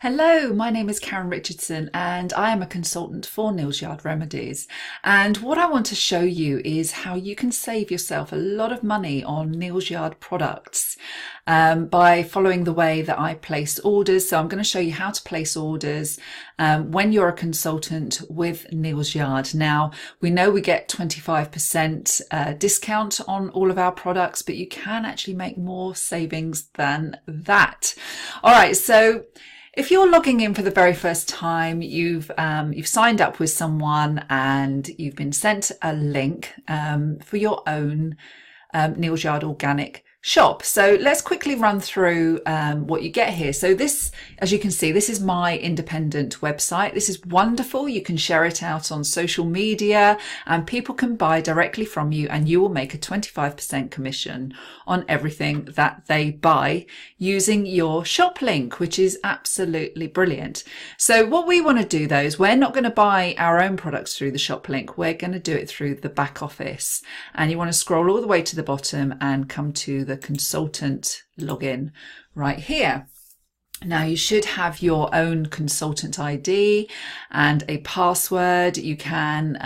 Hello, my name is Karen Richardson and I am a consultant for Neal's Yard Remedies. And what I want to show you is how you can save yourself a lot of money on Neal's Yard products by following the way that I place orders. So I'm going to show you how to place orders when you're a consultant with Neal's Yard. Now, we know we get 25% discount on all of our products, but you can actually make more savings than that. All right, so if you're logging in for the very first time, you've signed up with someone and you've been sent a link for your own Neal's Yard organic shop. So let's quickly run through what you get here. So this, as you can see, this is my independent website. This is wonderful. You can share it out on social media and people can buy directly from you, and you will make a 25% commission on everything that they buy using your shop link, which is absolutely brilliant. So what we want to do though is we're not going to buy our own products through the shop link. We're going to do it through the back office, and you want to scroll all the way to the bottom and come to the consultant login right here. Now you should have your own consultant ID and a password. You can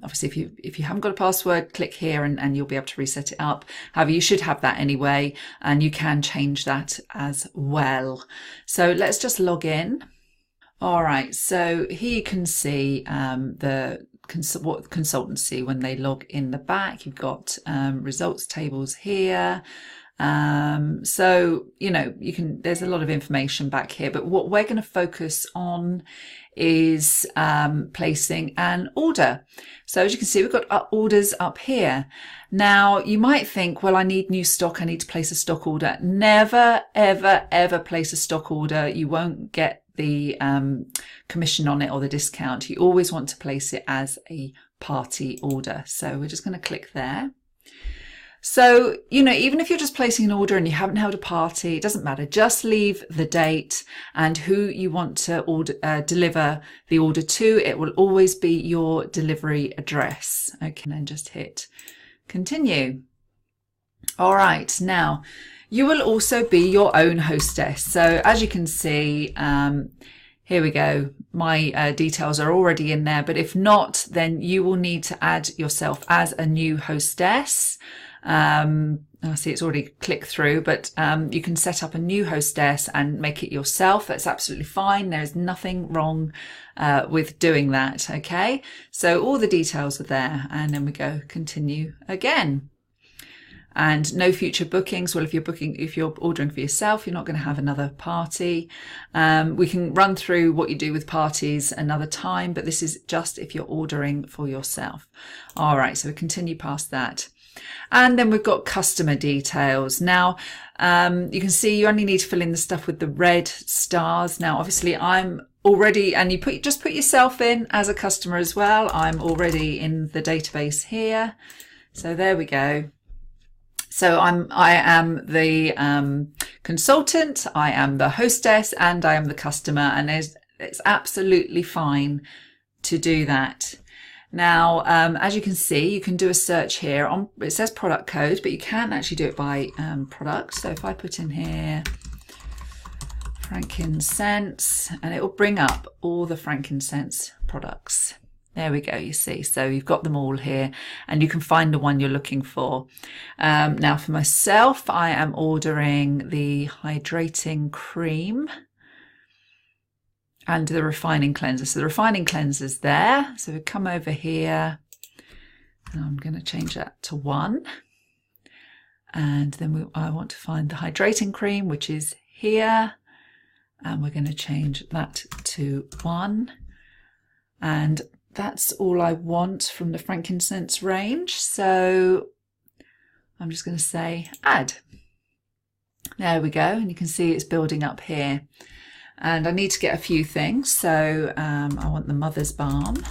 obviously if you haven't got a password, click here and you'll be able to reset it up. However, you should have that anyway, and you can change that as well. So let's just log in. All right, so here you can see what consultancy when they log in the back. You've got results tables here. So, you know, there's a lot of information back here, but what we're going to focus on is placing an order. So as you can see, we've got orders up here. Now you might think, well, I need new stock. I need to place a stock order. Never, ever, ever place a stock order. You won't get the commission on it or the discount. You always want to place it as a party order. So we're just going to click there. So, you know, even if you're just placing an order and you haven't held a party, it doesn't matter. Just leave the date and who you want to deliver the order to. It will always be your delivery address. Okay, and then just hit continue. All right, now you will also be your own hostess. So as you can see, here we go. My details are already in there, but if not, then you will need to add yourself as a new hostess. I see it's already clicked through, but you can set up a new hostess and make it yourself. That's absolutely fine. There's nothing wrong with doing that. Okay, so all the details are there, and then we go continue again. And no future bookings. Well, if you're ordering for yourself, you're not going to have another party. We can run through what you do with parties another time, but this is just if you're ordering for yourself. All right, so we continue past that. And then we've got customer details. Now, you can see you only need to fill in the stuff with the red stars. Now, obviously I'm already, and you just put yourself in as a customer as well. I'm already in the database here. So there we go. So I am the consultant, I am the hostess, and I am the customer, and it's absolutely fine to do that. Now, as you can see, you can do a search here. It says product code, but you can actually do it by product. So if I put in here frankincense, and it will bring up all the frankincense products. There we go, you see. So you've got them all here and you can find the one you're looking for. Now for myself, I am ordering the hydrating cream and the refining cleanser. So the refining cleanser's there. So we come over here and I'm going to change that to 1. And then I want to find the hydrating cream, which is here. And we're going to change that to 1. And that's all I want from the frankincense range. So I'm just going to say add. There we go. And you can see it's building up here. And I need to get a few things. So I want the mother's balm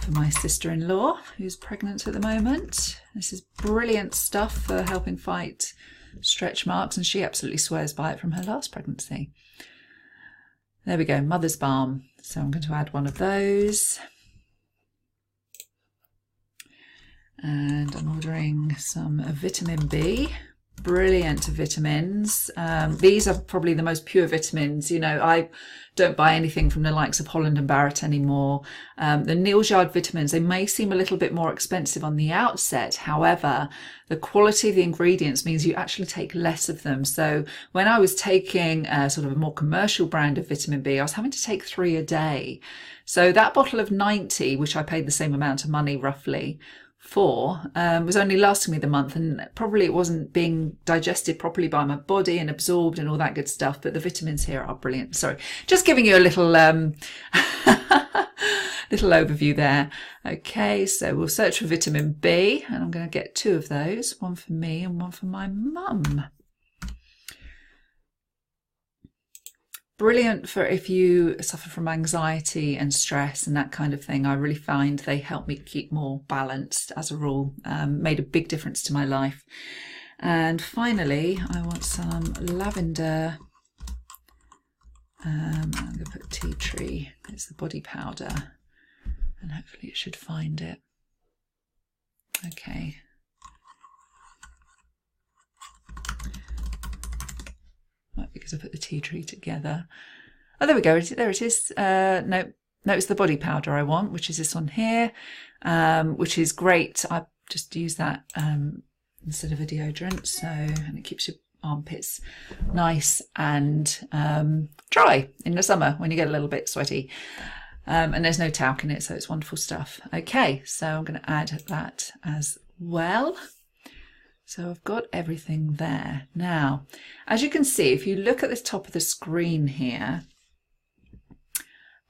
for my sister-in-law who's pregnant at the moment. This is brilliant stuff for helping fight stretch marks, and she absolutely swears by it from her last pregnancy. There we go, mother's balm. So I'm going to add one of those. And I'm ordering some vitamin B. brilliant vitamins. These are probably the most pure vitamins. You know, I don't buy anything from the likes of Holland and Barrett anymore. The Neal's Yard vitamins, they may seem a little bit more expensive on the outset. However, the quality of the ingredients means you actually take less of them. So when I was taking sort of a more commercial brand of vitamin B, I was having to take 3 a day. So that bottle of 90, which I paid the same amount of money roughly for, was only lasting me the month, and probably it wasn't being digested properly by my body and absorbed and all that good stuff. But the vitamins here are brilliant. Sorry, just giving you a little little overview there. Okay, so we'll search for vitamin B, and I'm going to get 2 of those, one for me and one for my mum. Brilliant for if you suffer from anxiety and stress and that kind of thing. I really find they help me keep more balanced as a rule. Made a big difference to my life. And finally, I want some lavender. I'm going to put tea tree. It's the body powder, and hopefully it should find it. Okay. Because I put the tea tree together. Oh, there we go. There it is. No, it's the body powder I want, which is this one here, which is great. I just use that instead of a deodorant, and it keeps your armpits nice and dry in the summer when you get a little bit sweaty. And there's no talc in it, so it's wonderful stuff. Okay, so I'm going to add that as well. So I've got everything there. Now, as you can see, if you look at the top of the screen here,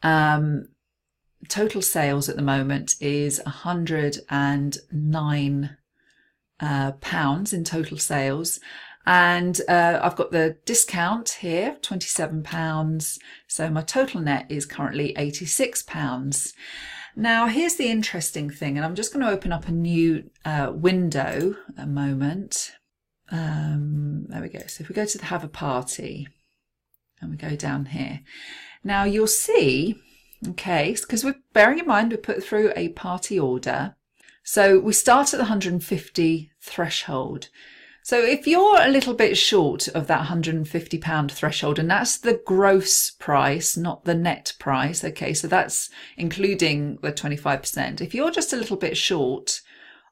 total sales at the moment is £109 in total sales. And I've got the discount here, £27. So my total net is currently £86. Now, here's the interesting thing, and I'm just going to open up a new window a moment. There we go. So if we go to the have a party and we go down here, now you'll see, okay, because we're bearing in mind we put through a party order. So we start at the 150 threshold. So if you're a little bit short of that £150 threshold, and that's the gross price, not the net price, okay, so that's including the 25%. If you're just a little bit short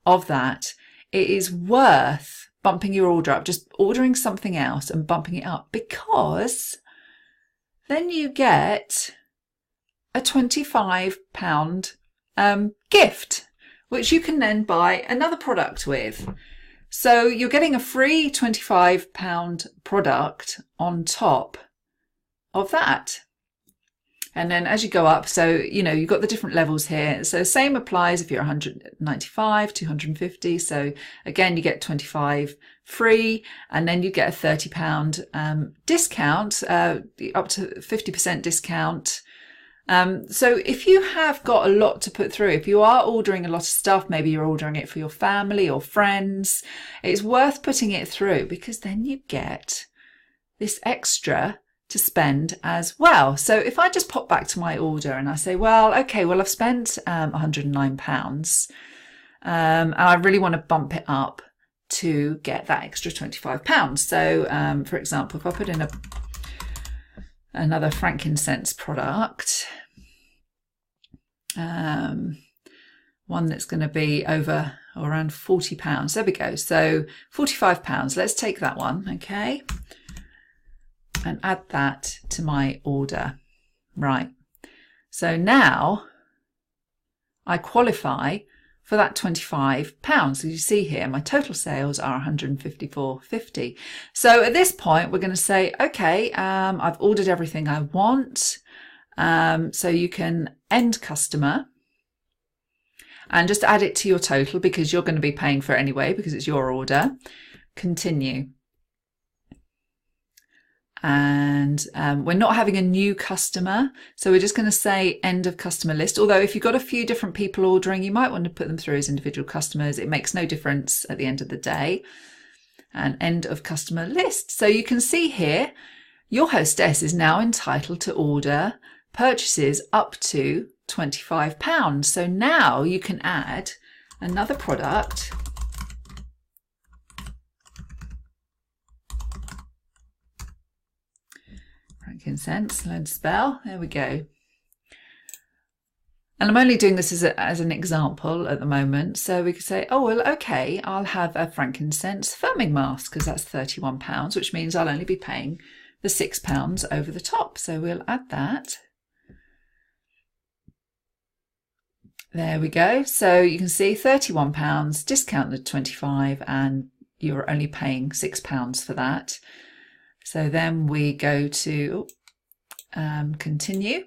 of that, it is worth bumping your order up, just ordering something else and bumping it up, because then you get a £25 gift, which you can then buy another product with. So you're getting a free £25 product on top of that. And then as you go up, so, you know, you've got the different levels here. So same applies if you're 195, 250. So again, you get 25 free, and then you get a £30 discount, up to 50% discount. So if you have got a lot to put through, if you are ordering a lot of stuff, maybe you're ordering it for your family or friends, it's worth putting it through, because then you get this extra to spend as well. So if I just pop back to my order and I say, well, okay, well, I've spent £109, and I really want to bump it up to get that extra £25. So for example, if I put in another frankincense product, one that's going to be over or around £40. There we go. So £45. Let's take that one, okay, and add that to my order. Right. So now I qualify for that £25. As you see here, my total sales are £154.50. So at this point, we're going to say, okay, I've ordered everything I want. So you can end customer and just add it to your total, because you're going to be paying for it anyway, because it's your order. Continue. And we're not having a new customer, so we're just going to say end of customer list. Although if you've got a few different people ordering, you might want to put them through as individual customers. It makes no difference at the end of the day. And end of customer list. So you can see here, your hostess is now entitled to order purchases up to £25. So now you can add another product Frankincense, learn to spell. There we go. And I'm only doing this as an example at the moment. So we could say, oh, well, okay, I'll have a frankincense firming mask because that's £31, which means I'll only be paying the £6 over the top. So we'll add that. There we go. So you can see £31, discount the 25, and you're only paying £6 for that. So then we go to continue.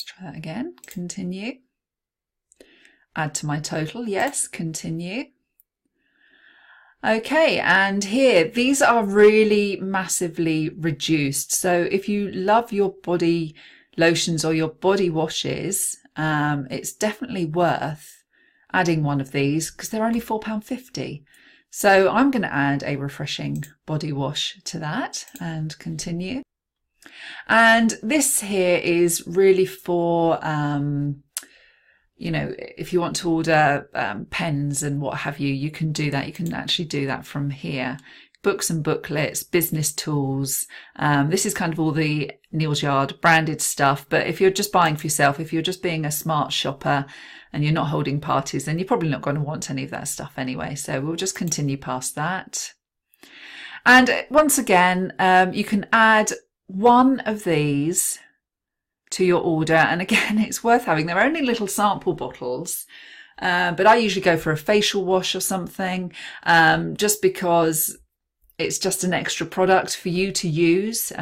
Try that again, continue. Add to my total, yes, continue. Okay, and here, these are really massively reduced. So if you love your body lotions or your body washes, it's definitely worth adding one of these because they're only £4.50. So I'm going to add a refreshing body wash to that and continue. And this here is really for, you know, if you want to order pens and what have you, you can do that. You can actually do that from here. Books and booklets, business tools. This is kind of all the Neal's Yard branded stuff. But if you're just buying for yourself, if you're just being a smart shopper and you're not holding parties, then you're probably not going to want any of that stuff anyway. So we'll just continue past that. And once again, you can add one of these to your order, and again, it's worth having. They're only little sample bottles, but I usually go for a facial wash or something, just because it's just an extra product for you to use.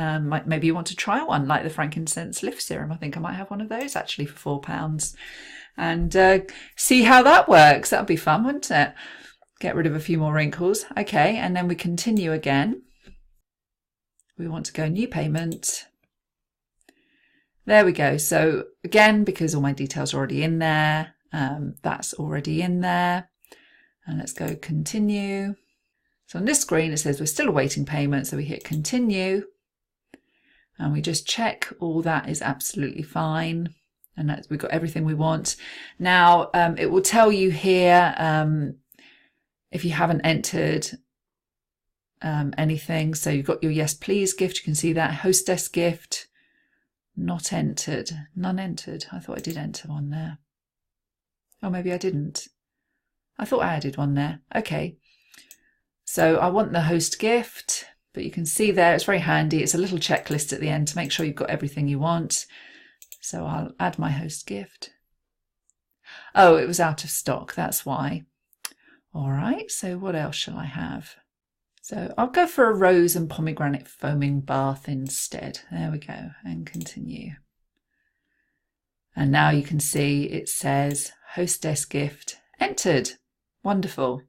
Maybe you want to try one like the frankincense lift serum. I think I might have one of those actually for £4 and see how that works. That would be fun, wouldn't it? Get rid of a few more wrinkles. Okay, and then we continue again. We want to go new payment. There we go. So again, because all my details are already in there, that's already in there. And let's go continue. So on this screen, it says we're still awaiting payment. So we hit continue and we just check all that is absolutely fine. And we've got everything we want. Now, it will tell you here if you haven't entered anything. So you've got your yes please gift, you can see that. Hostess gift, not entered, none entered. I thought I did enter one there. Oh, maybe I didn't. I thought I added one there. Okay, so I want the host gift, but you can see there it's very handy. It's a little checklist at the end to make sure you've got everything you want. So I'll add my host gift. Oh, it was out of stock, that's why. All right, so what else shall I have? So I'll go for a rose and pomegranate foaming bath instead. There we go, and continue. And now you can see it says hostess gift entered. Wonderful.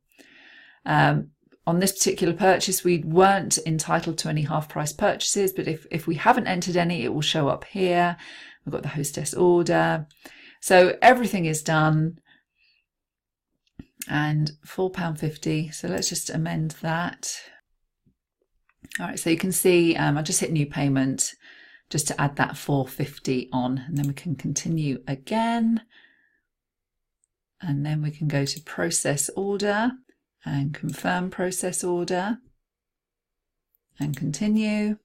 On this particular purchase, we weren't entitled to any half price purchases, but if we haven't entered any, it will show up here. We've got the hostess order. So everything is done. And £4.50. So let's just amend that. All right, so you can see I just hit new payment just to add that £4.50 on, and then we can continue again. And then we can go to process order and confirm process order and continue.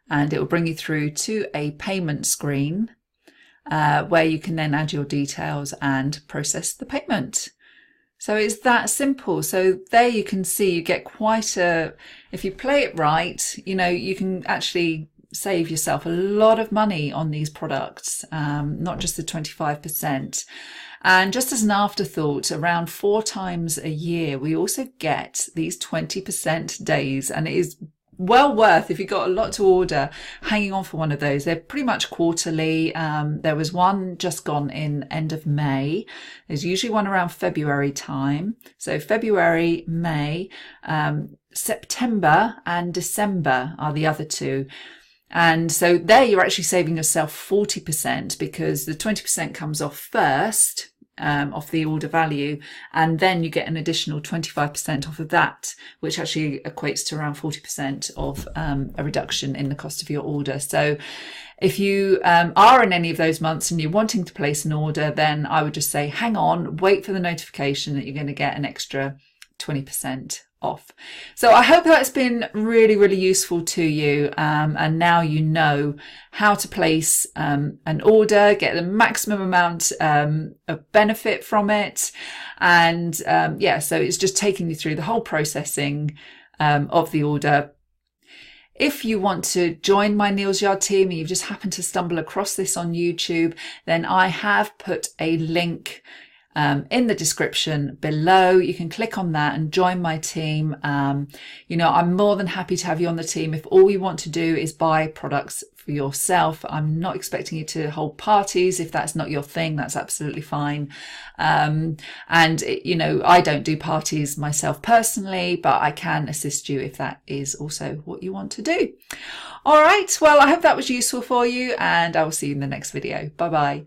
And it will bring you through to a payment screen where you can then add your details and process the payment. So it's that simple. So there you can see you get quite a, if you play it right, you know, you can actually save yourself a lot of money on these products, not just the 25%. And just as an afterthought, around 4 times a year, we also get these 20% days, and it is well worth, if you've got a lot to order, hanging on for one of those. They're pretty much quarterly. There was one just gone in end of May. There's usually one around February time. So February, May, September and December are the other two. And so there you're actually saving yourself 40% because the 20% comes off first off the order value, and then you get an additional 25% off of that, which actually equates to around 40% of a reduction in the cost of your order. So if you are in any of those months and you're wanting to place an order, then I would just say hang on, wait for the notification that you're going to get an extra 20% off. So I hope that's been really, really useful to you, and now you know how to place an order, get the maximum amount of benefit from it, and yeah, so it's just taking you through the whole processing of the order. If you want to join my Neal's Yard team and you've just happened to stumble across this on YouTube, then I have put a link in the description below. You can click on that and join my team. You know, I'm more than happy to have you on the team. If all you want to do is buy products for yourself, I'm not expecting you to hold parties. If that's not your thing, that's absolutely fine. You know, I don't do parties myself personally, but I can assist you if that is also what you want to do. All right, well, I hope that was useful for you, and I will see you in the next video. Bye bye.